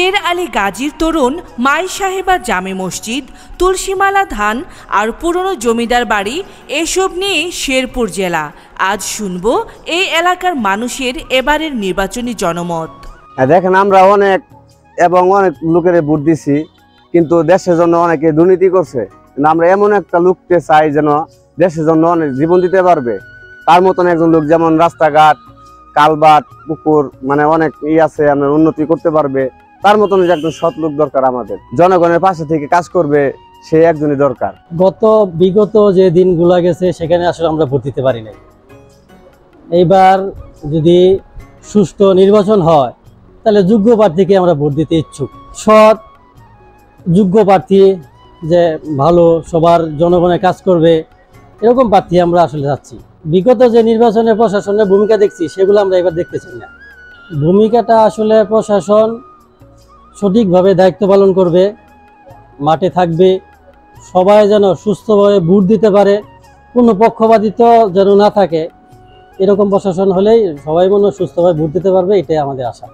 শের আলী গাজীর তরুণ মাই সাহেবা জামে মসজিদ, তুলসীমালা ধান আর পুরনো জমিদার বাড়ি এসব নিয়ে শেরপুর জেলা। আজ শুনব এই এলাকার মানুষের এবারের নির্বাচনী জনমত। দেখেন, আমরা অনেক লোকের ভোট দিছি, কিন্তু দেশের জন্য অনেকে দুর্নীতি করছে। আমরা এমন একটা লোককে চাই যেন দেশের জন্য অনেক জীবন দিতে পারবে। তার মতন একজন লোক, যেমন রাস্তাঘাট, কালবাট, পুকুর অনেক আছে, আমরা উন্নতি করতে পারবে। তার মতন যে একজন সৎ লোক দরকার, আমাদের জনগণের পাশে থেকে কাজ করবে, সে একজনই দরকার। বিগত যে দিনগুলো গেছে সেখানে আসলে আমরা ভোট দিতে পারি নাই। এইবার যদি সুষ্ঠু নির্বাচন হয় তাহলে যোগ্য প্রার্থীকে আমরা ভোট দিতে ইচ্ছুক। সৎ যোগ্য প্রার্থী, যে ভালো সবার জনগণের কাজ করবে, এরকম প্রার্থী আমরা আসলে চাচ্ছি। বিগত যে নির্বাচনে প্রশাসনের ভূমিকা দেখছি সেগুলো আমরা এবার দেখতে চাই না। ভূমিকাটা আসলে প্রশাসন সঠিকভাবে দায়িত্ব পালন করবে, মাঠে থাকবে, সবাই যেন সুস্থভাবে ভোট দিতে পারে, কোনো পক্ষপাতিত্ব যেন না থাকে। এরকম প্রশাসন হলেই সবাই সুস্থভাবে ভোট দিতে পারবে, এটাই আমাদের আশা।